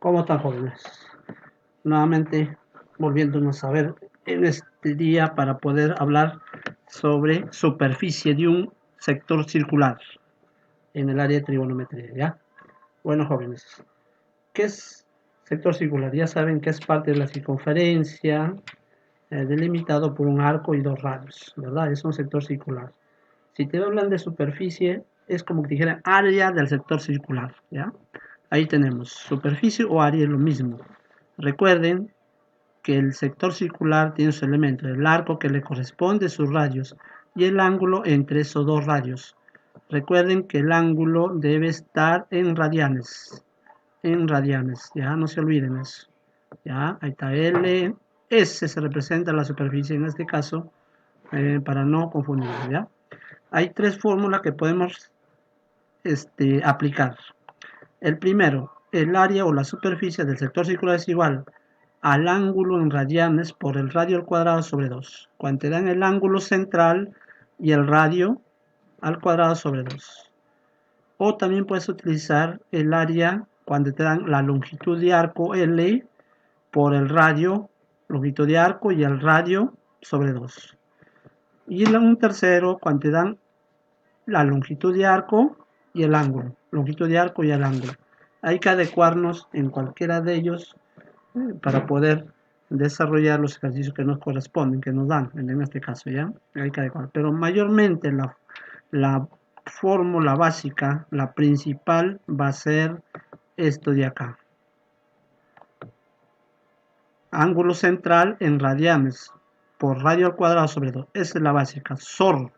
¿Cómo están, jóvenes? Nuevamente volviéndonos a ver en este día para poder hablar sobre superficie de un sector circular en el área de trigonometría, ¿ya? Bueno, jóvenes, ¿qué es sector circular? Ya saben que es parte de la circunferencia delimitado por un arco y dos radios, ¿verdad? Es un sector circular. Si te hablan de superficie, es como que dijeran área del sector circular, ¿ya? Ahí tenemos superficie o área, es lo mismo. Recuerden que el sector circular tiene sus elementos, el arco que le corresponde, sus radios, y el ángulo entre esos dos radios. Recuerden que el ángulo debe estar en radianes, ya no se olviden eso. Ya, ahí está L, S se representa la superficie en este caso, para no confundir, ¿ya? Hay tres fórmulas que podemos aplicar. El primero, el área o la superficie del sector circular es igual al ángulo en radianes por el radio al cuadrado sobre 2. Cuando te dan el ángulo central y el radio al cuadrado sobre 2. O también puedes utilizar el área cuando te dan la longitud de arco L por el radio, longitud de arco y el radio sobre 2. Y un tercero cuando te dan la longitud de arco y el ángulo. Longitud de arco y el ángulo. Hay que adecuarnos en cualquiera de ellos para poder desarrollar los ejercicios que nos corresponden, que nos dan, en este caso, ¿ya? Hay que adecuar. Pero mayormente la fórmula básica, la principal, va a ser esto de acá. Ángulo central en radianes por radio al cuadrado sobre 2. Esa es la básica. SOR,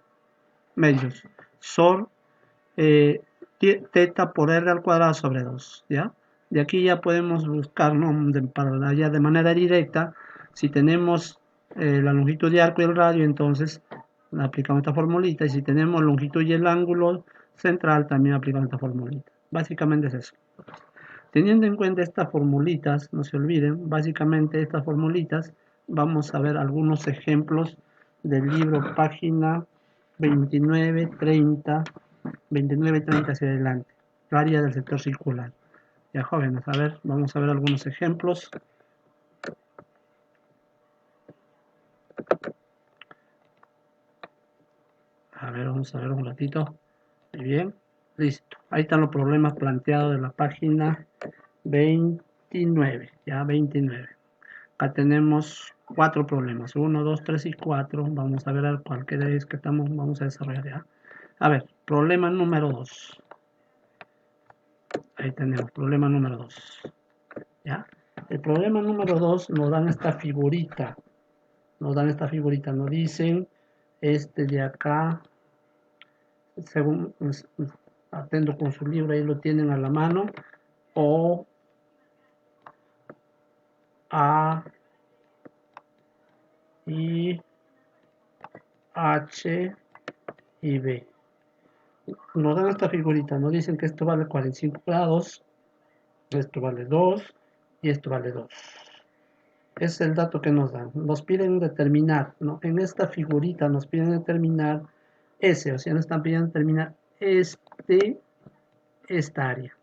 medios. SOR, teta por R al cuadrado sobre 2, ¿ya? De aquí ya podemos buscar, ¿no? Para ya de manera directa, si tenemos la longitud de arco y el radio, entonces aplicamos esta formulita, y si tenemos longitud y el ángulo central, también aplicamos esta formulita. Básicamente es eso. Teniendo en cuenta estas formulitas, no se olviden, básicamente estas formulitas, vamos a ver algunos ejemplos del libro, página 29, 30, 29, 30 hacia adelante, área del sector circular. Ya, jóvenes, a ver, vamos a ver algunos ejemplos. A ver, vamos a ver un ratito. Muy bien, listo. Ahí están los problemas planteados de la página 29, ya 29. Acá tenemos 4 problemas, 1, 2, 3 y 4. Vamos a ver cualquiera de ellos que vamos a desarrollar ya. A ver, problema número 2. Ahí tenemos, problema número 2. ¿Ya? El problema número 2 nos dan esta figurita. Nos dicen, de acá, según, atento con su libro, ahí lo tienen a la mano, O, A, I, H y B. Nos dan esta figurita, nos dicen que esto vale 45 grados, esto vale 2 y esto vale 2. Es el dato que nos dan. Nos piden determinar, ¿no? En esta figurita nos piden determinar S, o sea, nos están pidiendo determinar esta área.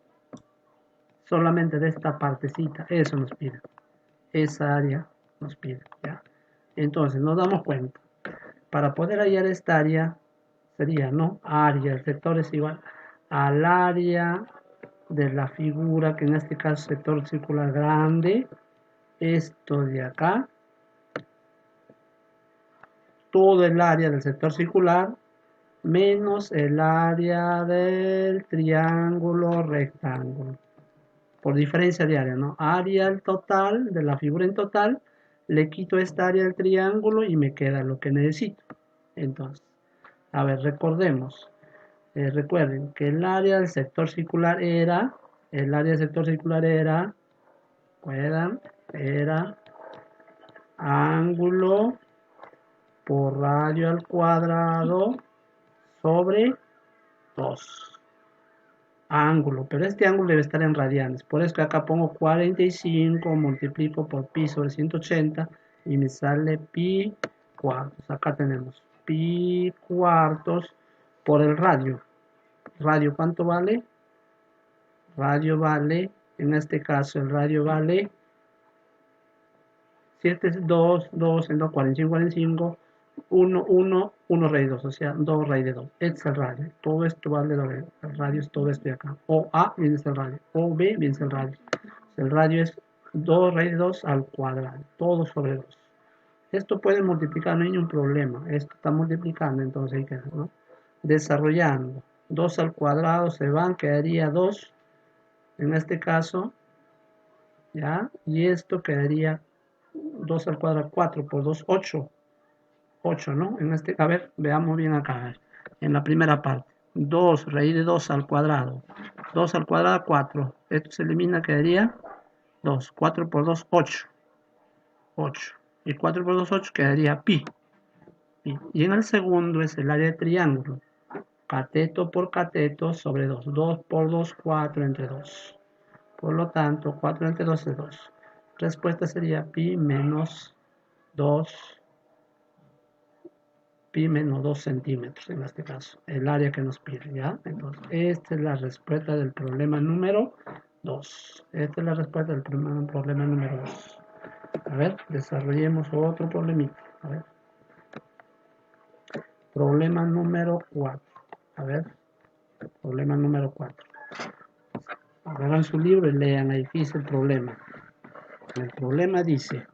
Solamente de esta partecita, eso nos piden. Esa área nos piden, ¿ya? Entonces, nos damos cuenta. Para poder hallar esta área, sería, ¿no? Área, el sector es igual al área de la figura, que en este caso sector circular grande, esto de acá, todo el área del sector circular, menos el área del triángulo rectángulo, por diferencia de área, ¿no? Área total, de la figura en total, le quito esta área del triángulo y me queda lo que necesito. Entonces, a ver, recordemos. Recuerden que el área del sector circular era, era ángulo por radio al cuadrado sobre 2. Ángulo, pero este ángulo debe estar en radianes. Por eso que acá pongo 45, multiplico por pi sobre 180 y me sale pi cuartos. Acá tenemos pi cuartos por el radio. ¿Radio cuánto vale? Radio vale En este caso el radio vale 7 es 2, 2, 45, 45, 1, 1, 1 raíz 2, o sea, 2 raíz de 2. Este es el radio. Todo esto vale el radio es todo esto de acá. O A viene el radio, o B viene el radio. El radio es 2 raíz de 2 al cuadrado, todo sobre 2. Esto puede multiplicar, no hay ningún problema. Esto está multiplicando, entonces hay que, ¿no? Desarrollando. 2 al cuadrado se van, quedaría 2, en este caso, ¿ya? Y esto quedaría 2 al cuadrado, 4 por 2, 8. 8, ¿no? A ver, veamos bien acá, en la primera parte. 2 raíz de 2 al cuadrado. 2 al cuadrado, 4. Esto se elimina, quedaría 2. 4 por 2, 8. 8. Y 4 por 2, 8, quedaría pi. Y en el segundo es el área de triángulo. Cateto por cateto sobre 2. 2 por 2, 4 entre 2. Por lo tanto, 4 entre 2 es 2. Respuesta sería pi menos 2 centímetros en este caso, el área que nos pide, ¿ya? Entonces, esta es la respuesta del problema número 2. Esta es la respuesta del problema número 2. A ver, desarrollemos otro problemita. A ver. Problema número 4. A ver, problema número 4. Agarran su libro y lean, ahí dice el problema. El problema dice,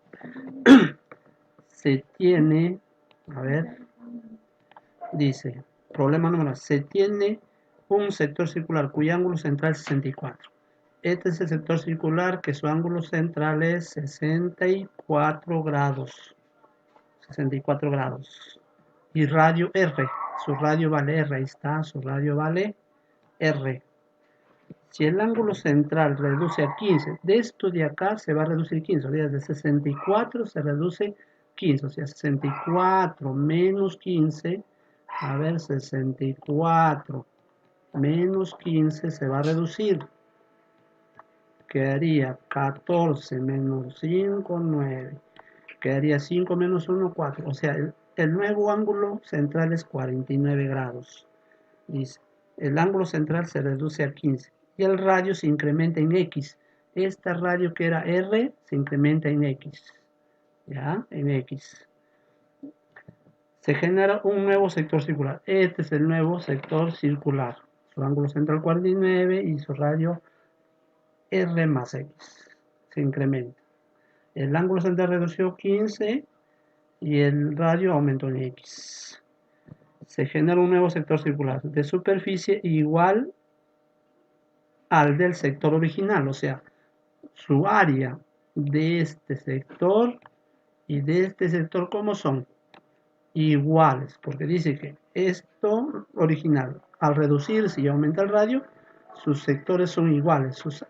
se tiene, a ver, dice, problema número 1, se tiene un sector circular cuyo ángulo central es 64. Este es el sector circular que su ángulo central es 64 grados. 64 grados. Y radio R, su radio vale R, ahí está, su radio vale R. Si el ángulo central reduce a 15, de esto de acá se va a reducir 15, o sea, de 64 se reduce 15, o sea, 64 menos 15, a ver, 64 menos 15 se va a reducir. Quedaría 14 menos 5, 9. Quedaría 5 menos 1, 4. O sea, el nuevo ángulo central es 49 grados. Dice, el ángulo central se reduce a 15 y el radio se incrementa en X. Esta radio que era R se incrementa en X. ¿Ya? En X. Se genera un nuevo sector circular. Este es el nuevo sector circular. Su ángulo central 49 y su radio R más X. Se incrementa. El ángulo central redució 15 y el radio aumentó en X. Se genera un nuevo sector circular de superficie igual al del sector original, o sea, su área de este sector y de este sector, ¿cómo son? Iguales, porque dice que esto original, al reducirse y aumentar el radio, sus sectores son iguales, sus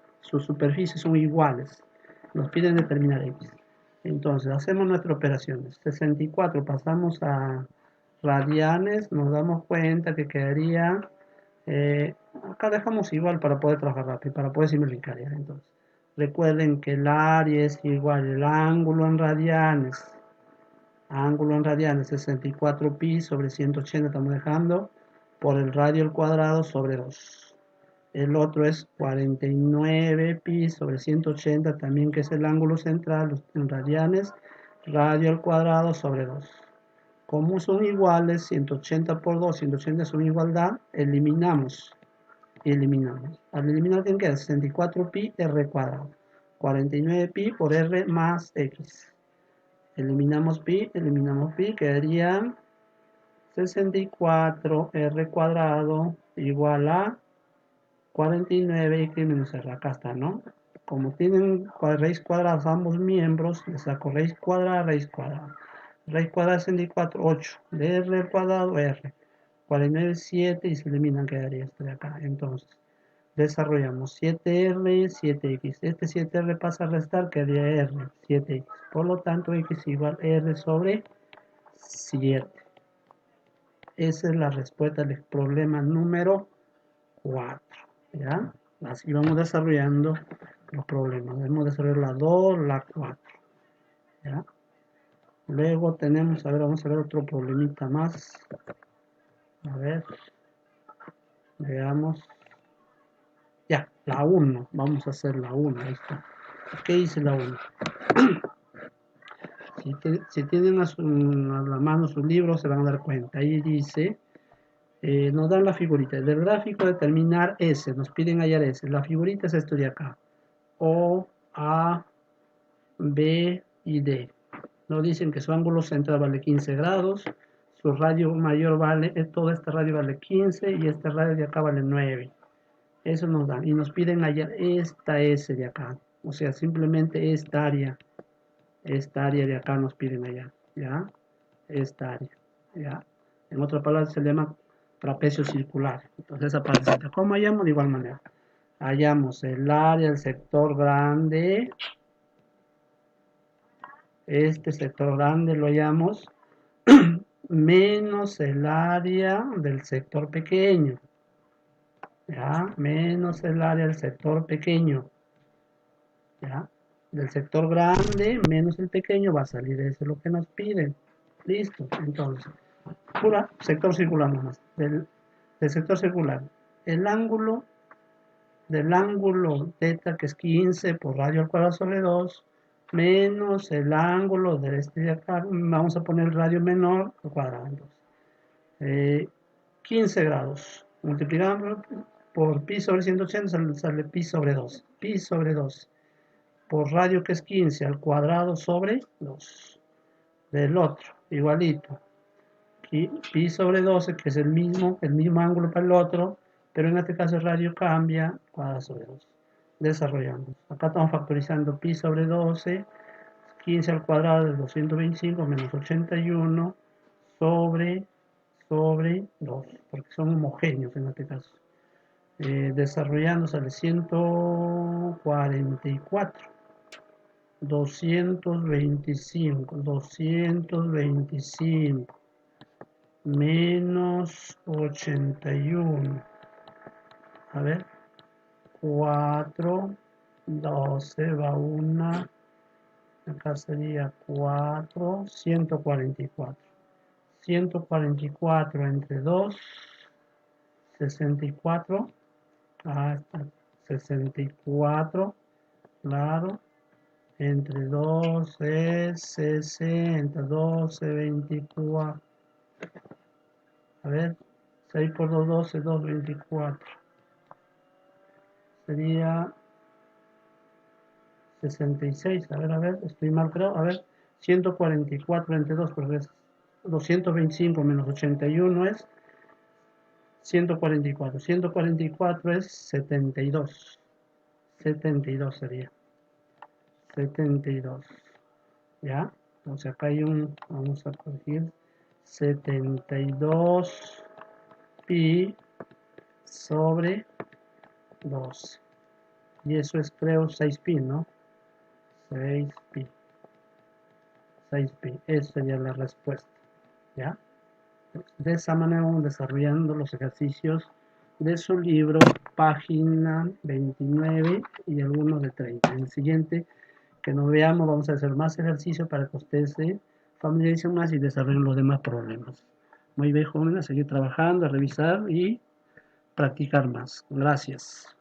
superficies son iguales. Nos piden determinar X. Entonces, hacemos nuestras operaciones. 64 pasamos a radianes, nos damos cuenta que quedaría, acá dejamos igual para poder trabajar rápido, para poder simplificar ya. Entonces, recuerden que el área es igual, el ángulo en radianes, 64 pi sobre 180 estamos dejando, por el radio al cuadrado sobre 2. El otro es 49 pi sobre 180, también que es el ángulo central en radianes, radio al cuadrado sobre 2. Como son iguales, 180 por 2, 180 es una igualdad, eliminamos. Al eliminar, ¿qué queda? 64 pi r cuadrado. 49 pi por r más x. Eliminamos pi, quedaría 64 r cuadrado igual a 49 y menos r. Acá está, ¿no? Como tienen raíz cuadrada ambos miembros, le saco raíz cuadrada, raíz cuadrada. Raíz cuadrada de 64, 8. De r al cuadrado, r. 49, 7 y se eliminan, quedaría esto de acá. Entonces, desarrollamos 7r, 7x. Este 7r pasa a restar, quedaría r, 7x. Por lo tanto, x igual r sobre 7. Esa es la respuesta del problema número 4. ¿Ya? Así vamos desarrollando los problemas. Debemos desarrollar la 2, la 4. ¿Ya? Luego tenemos, a ver, vamos a ver otro problemita más. A ver, veamos. Ya, la 1. Vamos a hacer la 1. Ahí está. ¿Qué dice la 1? Si tienen a la mano su libro, se van a dar cuenta. Ahí dice, nos dan la figurita. Del gráfico determinar S. Nos piden hallar S. La figurita es esto de acá. O, A, B y D. Nos dicen que su ángulo central vale 15 grados. Su radio mayor vale, todo este radio vale 15 y este radio de acá vale 9. Eso nos dan. Y nos piden hallar esta S de acá. O sea, simplemente esta área de acá nos piden allá, ¿ya? Esta área, ¿ya? En otra palabra se llama trapecio circular. Entonces esa partecita, ¿cómo hallamos? De igual manera. Hallamos el área del sector grande. Este sector grande lo hallamos menos el área del sector pequeño. ¿Ya? Menos el área del sector pequeño. ¿Ya? Del sector grande menos el pequeño va a salir, eso es lo que nos piden. Listo, entonces, pura sector circular nomás. Del sector circular, el ángulo del ángulo θ, que es 15 por radio al cuadrado sobre 2, menos el ángulo de este de acá, vamos a poner el radio menor al cuadrado. Entonces, 15 grados, multiplicando por pi sobre 180, sale pi sobre 2. Pi sobre 2 por radio, que es 15 al cuadrado sobre 2. Del otro, igualito. Pi sobre 12, que es el mismo ángulo para el otro, pero en este caso el radio cambia, cuadrado sobre 2. Desarrollamos. Acá estamos factorizando pi sobre 12, 15 al cuadrado de 225 menos 81 sobre 2, porque son homogéneos en este caso. Desarrollando sale 144. 225 menos 81. A ver, 4, 12, va una. Acá sería 4, 144. 144 entre 2, 64. Ah, está. 64, claro. Entre 2 es 60, 12, 24. A ver, 6 por 2, 12, 2, 24. Sería 66. A ver, estoy mal, creo. A ver, 144 entre 2, porque es 225 menos 81 es 144. 144 es 72. 72 sería. 72. ¿Ya? Entonces acá hay vamos a corregir, 72 pi sobre 2. Y eso es, creo, 6 pi, ¿no? 6 pi. 6 pi. Esa sería la respuesta. ¿Ya? De esa manera vamos desarrollando los ejercicios de su libro, página 29 y algunos de 30. En el siguiente que nos veamos vamos a hacer más ejercicios para que ustedes se familiaricen más y desarrollen los demás problemas. Muy bien, jóvenes, a seguir trabajando, a revisar y practicar más. Gracias.